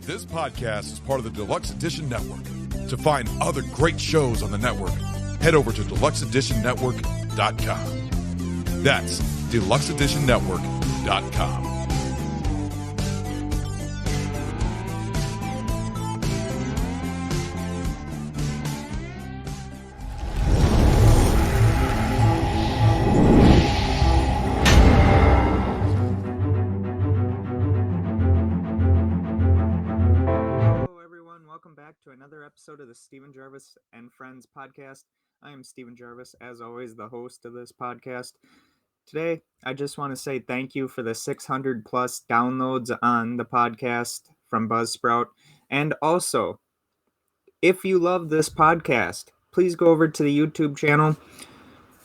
This podcast is part of the Deluxe Edition Network. To find other great shows on the network, head over to deluxeeditionnetwork.com. That's deluxeeditionnetwork.com. To another episode of the Stephen Gervais and Friends podcast. I am Stephen Gervais, as always, the host of this podcast. Today, I just want to say thank you for the 600 plus downloads on the podcast from Buzzsprout. And also, if you love this podcast, please go over to the YouTube channel,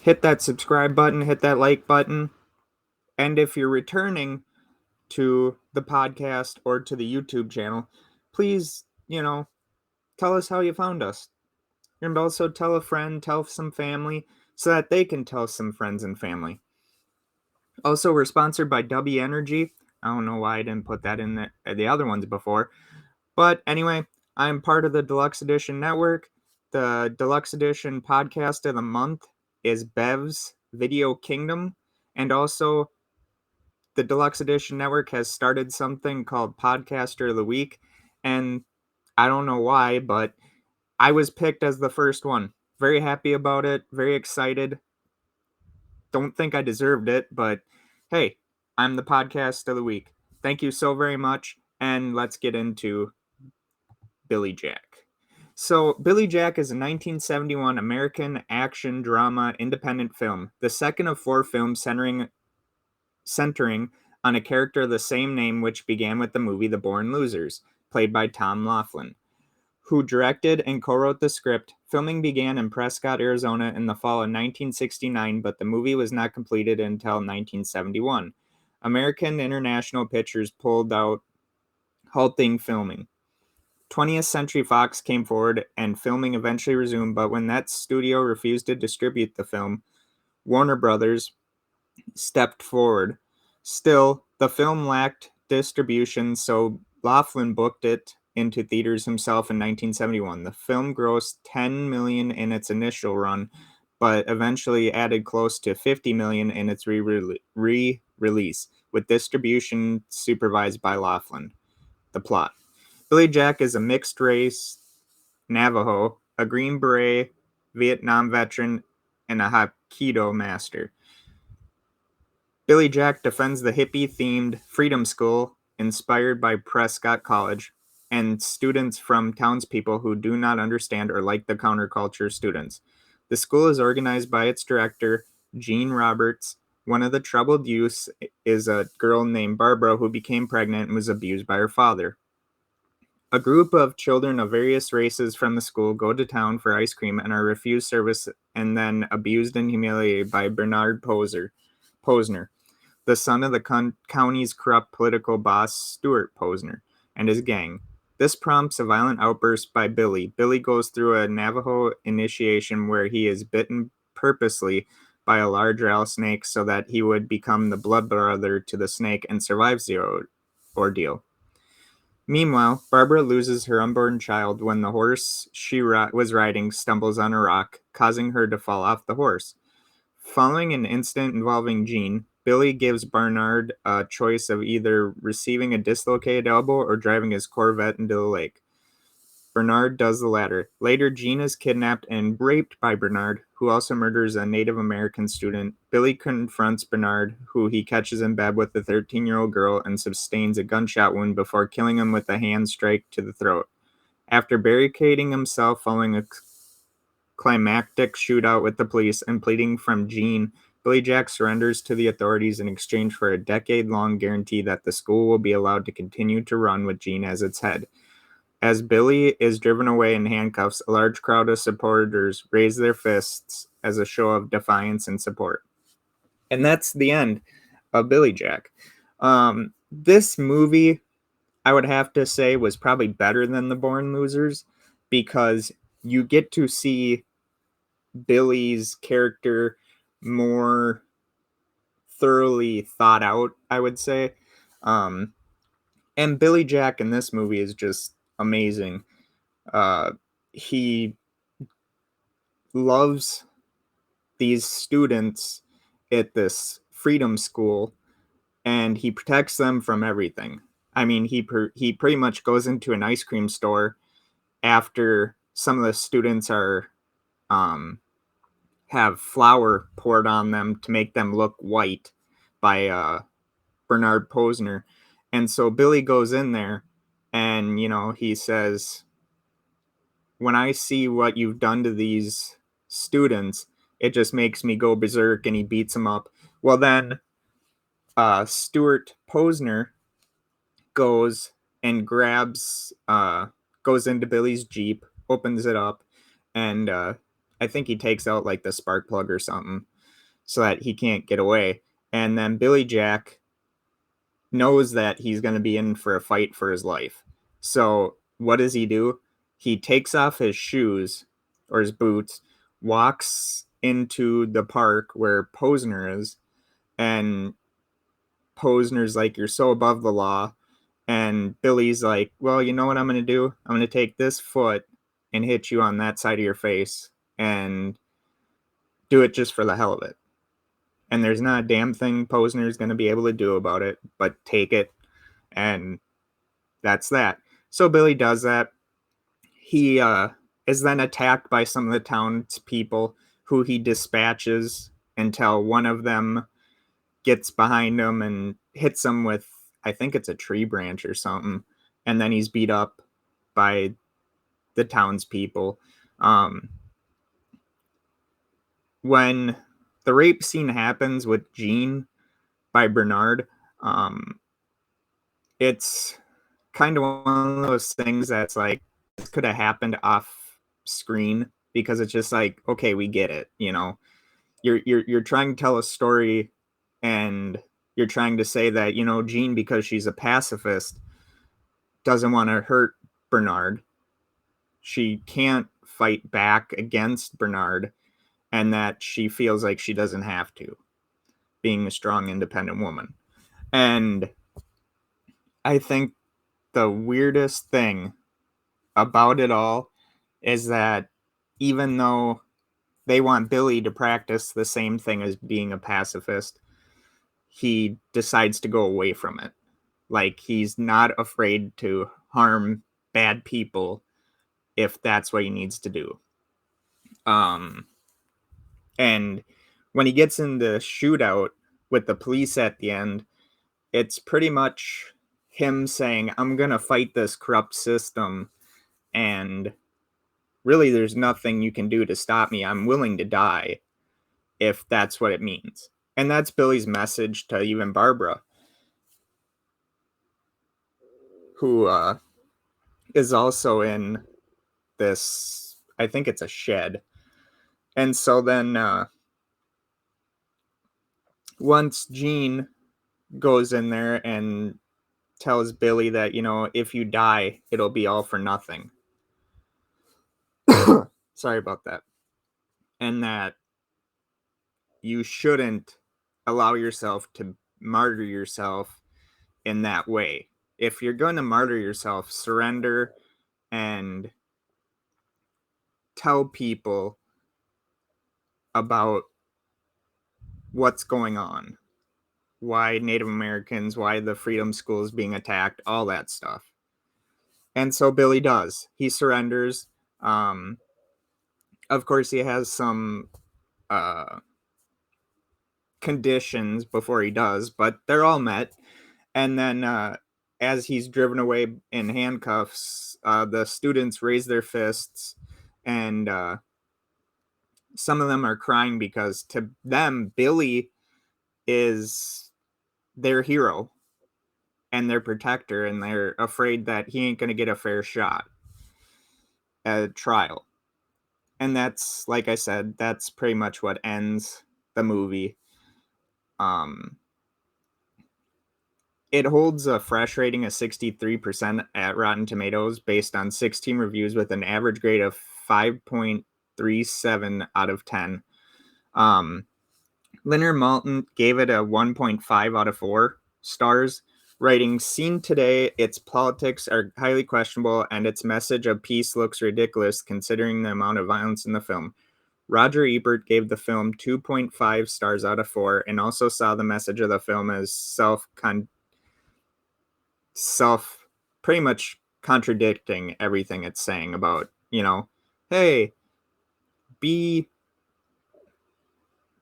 hit that subscribe button, hit that like button. And if you're returning to the podcast or to the YouTube channel, please, tell us how you found us. And also tell a friend, tell some family, so that they can tell some friends and family. Also, we're sponsored by Dubby Energy. I don't know why I didn't put that in the other ones before. But anyway, I'm part of the Deluxe Edition Network. The Deluxe Edition podcast of the month is Bev's Video Kingdom. And also, the Deluxe Edition Network has started something called Podcaster of the Week. And I don't know why, but I was picked as the first one. Very happy about it. Very excited. Don't think I deserved it, but hey, I'm the podcast of the week. Thank you so very much, and let's get into Billy Jack. So, Billy Jack is a 1971 American action drama independent film, the second of four films centering on a character of the same name, which began with the movie The Born Losers, played by Tom Laughlin, who directed and co-wrote the script. Filming began in Prescott, Arizona in the fall of 1969, but the movie was not completed until 1971. American International Pictures pulled out, halting filming. 20th Century Fox came forward and filming eventually resumed, but when that studio refused to distribute the film, Warner Brothers stepped forward. Still, the film lacked distribution, so Laughlin booked it into theaters himself in 1971. The film grossed $10 million in its initial run, but eventually added close to $50 million in its re-release, with distribution supervised by Laughlin. The plot: Billy Jack is a mixed-race Navajo, a Green Beret, Vietnam veteran, and a Hapkido master. Billy Jack defends the hippie-themed Freedom School, inspired by Prescott College, and students from townspeople who do not understand or like the counterculture students. The school is organized by its director, Gene Roberts. One of the troubled youths is a girl named Barbara who became pregnant and was abused by her father. A group of children of various races from the school go to town for ice cream and are refused service and then abused and humiliated by Bernard Posner, the son of the county's corrupt political boss, Stuart Posner, and his gang. This prompts a violent outburst by Billy. Billy goes through a Navajo initiation where he is bitten purposely by a large rattlesnake so that he would become the blood brother to the snake and survives the ordeal. Meanwhile, Barbara loses her unborn child when the horse she was riding stumbles on a rock, causing her to fall off the horse. Following an incident involving Gene, Billy gives Bernard a choice of either receiving a dislocated elbow or driving his Corvette into the lake. Bernard does the latter. Later, Gene is kidnapped and raped by Bernard, who also murders a Native American student. Billy confronts Bernard, who he catches in bed with a 13-year-old girl and sustains a gunshot wound before killing him with a hand strike to the throat. After barricading himself following a climactic shootout with the police and pleading from Gene, Billy Jack surrenders to the authorities in exchange for a decade-long guarantee that the school will be allowed to continue to run with Gene as its head. As Billy is driven away in handcuffs, a large crowd of supporters raise their fists as a show of defiance and support. And that's the end of Billy Jack. This movie, I would have to say, was probably better than The Born Losers because you get to see Billy's character more thoroughly thought out, I would say. And Billy Jack in this movie is just amazing. He loves these students at this freedom school, and he protects them from everything. I mean, he pretty much goes into an ice cream store after some of the students are um, have flour poured on them to make them look white by Bernard Posner. And so Billy goes in there and, he says, when I see what you've done to these students, it just makes me go berserk, and he beats them up. Well, then Stuart Posner goes and goes into Billy's Jeep, opens it up, and I think he takes out like the spark plug or something so that he can't get away. And then Billy Jack knows that he's going to be in for a fight for his life. So what does he do? He takes off his shoes or his boots, walks into the park where Posner is, and Posner's like, "You're so above the law." And Billy's like, "Well, you know what I'm going to do? I'm going to take this foot and hit you on that side of your face and do it just for the hell of it. And there's not a damn thing Posner's going to be able to do about it, but take it." And that's that. So Billy does that. He is then attacked by some of the townspeople, who he dispatches until one of them gets behind him and hits him with, I think it's a tree branch or something. And then he's beat up by the townspeople. When the rape scene happens with Jean by Bernard, it's kind of one of those things that's like, this could have happened off screen, because it's just like, okay, we get it. You're trying to tell a story, and you're trying to say that, Jean, because she's a pacifist, doesn't want to hurt Bernard. She can't fight back against Bernard, and that she feels like she doesn't have to, being a strong, independent woman. And I think the weirdest thing about it all is that even though they want Billy to practice the same thing as being a pacifist, he decides to go away from it. Like, he's not afraid to harm bad people if that's what he needs to do. And when he gets in the shootout with the police at the end, it's pretty much him saying, "I'm going to fight this corrupt system, and really there's nothing you can do to stop me. I'm willing to die if that's what it means." And that's Billy's message to even Barbara, who is also in this, I think it's a shed. And so then once Jean goes in there and tells Billy that, if you die, it'll be all for nothing. Sorry about that. And that you shouldn't allow yourself to martyr yourself in that way. If you're going to martyr yourself, surrender and tell people about what's going on, why Native Americans, why the Freedom School is being attacked, all that stuff. And so Billy does. He surrenders. Of course, he has some conditions before he does, but they're all met. And then as he's driven away in handcuffs, the students raise their fists, and some of them are crying because to them, Billy is their hero and their protector, and they're afraid that he ain't going to get a fair shot at a trial. And that's, like I said, that's pretty much what ends the movie. It holds a fresh rating of 63% at Rotten Tomatoes based on 16 reviews with an average grade of 5.37 out of 10. Leonard Maltin gave it a 1.5 out of 4 stars, writing, "Seen today, its politics are highly questionable and its message of peace looks ridiculous considering the amount of violence in the film." Roger Ebert gave the film 2.5 stars out of 4 and also saw the message of the film as self pretty much contradicting everything it's saying about, hey, be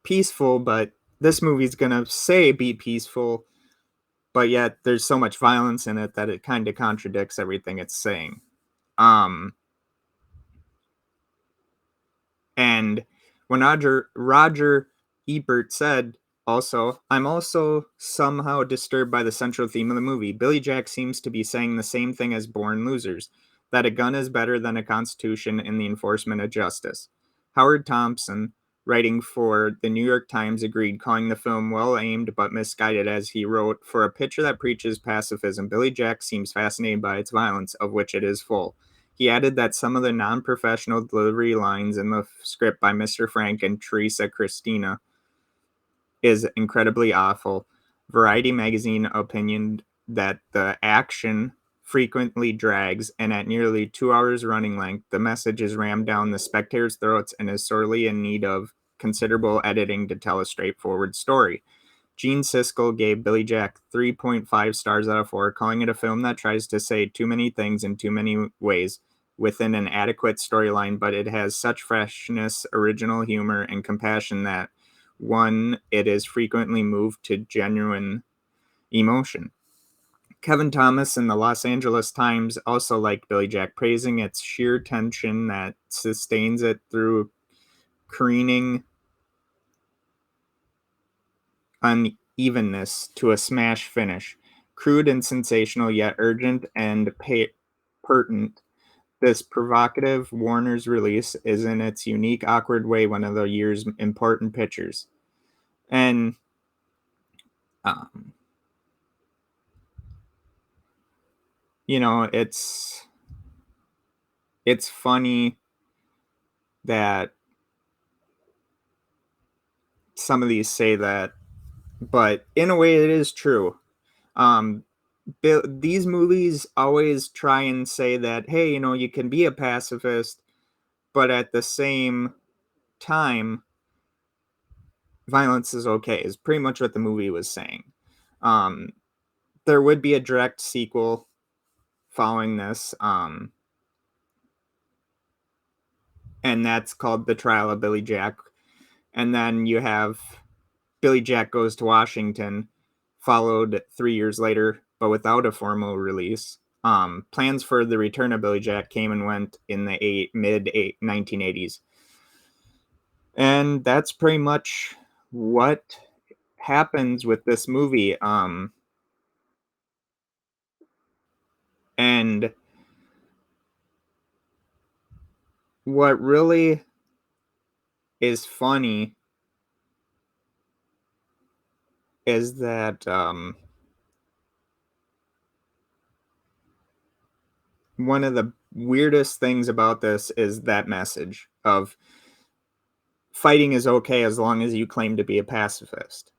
peaceful, but this movie's gonna say be peaceful, but yet there's so much violence in it that it kind of contradicts everything it's saying. Um, and when Roger Ebert said, also, "I'm also somehow disturbed by the central theme of the movie. Billy Jack seems to be saying the same thing as Born Losers, that a gun is better than a constitution in the enforcement of justice." Howard Thompson, writing for the New York Times, agreed, calling the film well aimed but misguided, as he wrote, "For a picture that preaches pacifism, Billy Jack seems fascinated by its violence, of which it is full." He added that some of the non-professional delivery lines in the script by Mr. Frank and Teresa Christina is incredibly awful. Variety magazine opinioned that the action frequently drags, and at nearly 2 hours running length, the message is rammed down the spectators' throats and is sorely in need of considerable editing to tell a straightforward story. Gene Siskel gave Billy Jack 3.5 stars out of 4, calling it a film that tries to say too many things in too many ways within an adequate storyline, but it has such freshness, original humor, and compassion that it is frequently moved to genuine emotion. Kevin Thomas in the Los Angeles Times also liked Billy Jack, praising its sheer tension that sustains it through careening unevenness to a smash finish. Crude and sensational, yet urgent and pertinent, this provocative Warner's release is in its unique, awkward way one of the year's important pictures. And um, it's funny that some of these say that, but in a way, it is true. Um, these movies always try and say that, hey, you can be a pacifist, but at the same time, violence is okay, is pretty much what the movie was saying. Um, there would be a direct sequel following this, and that's called The Trial of Billy Jack. And then you have Billy Jack Goes to Washington, followed 3 years later, but without a formal release. Plans for the return of Billy Jack came and went in the mid 1980s. And that's pretty much what happens with this movie. And what really is funny is that one of the weirdest things about this is that message of fighting is okay as long as you claim to be a pacifist,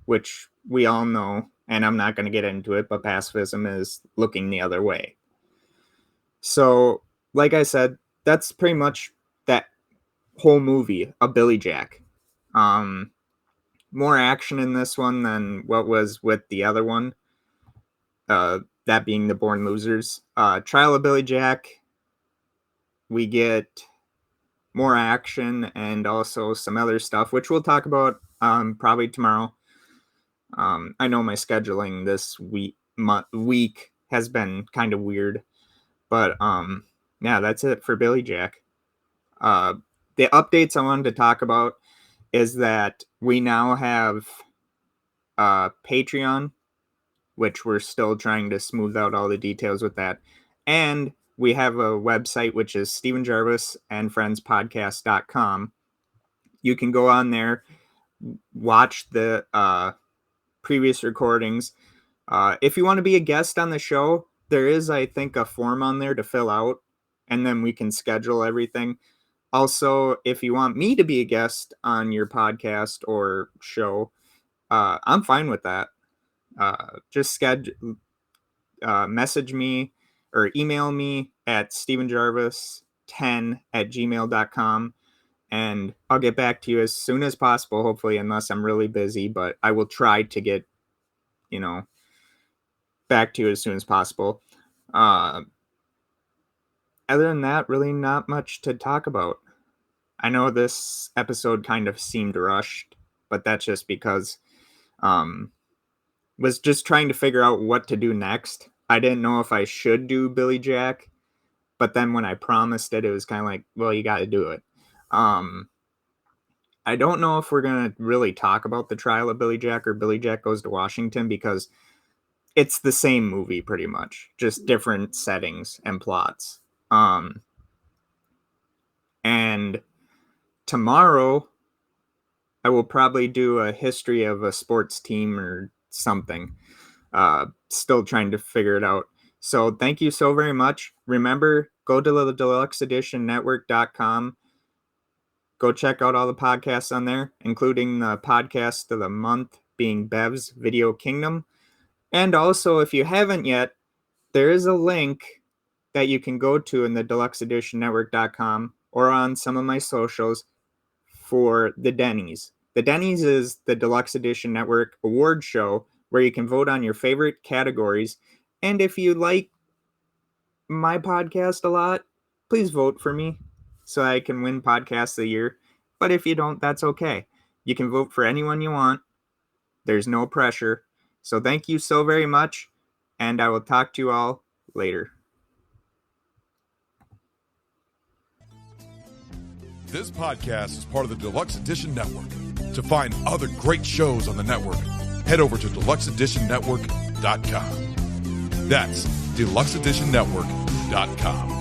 which we all know, and I'm not going to get into it, but pacifism is looking the other way. So, like I said, that's pretty much that whole movie, a Billy Jack. More action in this one than what was with the other one, that being the Born Losers. Trial of Billy Jack, we get more action and also some other stuff, which we'll talk about probably tomorrow. I know my scheduling this week has been kind of weird, but yeah, that's it for Billy Jack. The updates I wanted to talk about is that we now have Patreon, which we're still trying to smooth out all the details with that. And we have a website, which is Stephen Gervais and Friends Podcast.com. You can go on there, watch the previous recordings. If you want to be a guest on the show, there is, I think, a form on there to fill out, and then we can schedule everything. Also, if you want me to be a guest on your podcast or show, I'm fine with that. just message me or email me at stevenjarvis10@gmail.com, and I'll get back to you as soon as possible, hopefully, unless I'm really busy, but I will try to get, back to you as soon as possible. Other than that, really not much to talk about. I know this episode kind of seemed rushed, but that's just because was just trying to figure out what to do next. I didn't know if I should do Billy Jack, but then when I promised it, it was kind of like, well, you got to do it. I don't know if we're going to really talk about the trial of Billy Jack or Billy Jack Goes to Washington, because it's the same movie pretty much, just different settings and plots. And tomorrow I will probably do a history of a sports team or something. Still trying to figure it out. So thank you so very much. Remember, go to the deluxeeditionnetwork.com. Go check out all the podcasts on there, including the podcast of the month being Bev's Video Kingdom. And also, if you haven't yet, there is a link that you can go to in the deluxeeditionnetwork.com or on some of my socials for the DENNY'S. The DENNY'S is the Deluxe Edition Network award show where you can vote on your favorite categories. And if you like my podcast a lot, please vote for me so I can win Podcast of the Year. But if you don't, that's okay. You can vote for anyone you want. There's no pressure. So thank you so very much, and I will talk to you all later. This podcast is part of the Deluxe Edition Network. To find other great shows on the network, head over to deluxeeditionnetwork.com. That's deluxeeditionnetwork.com.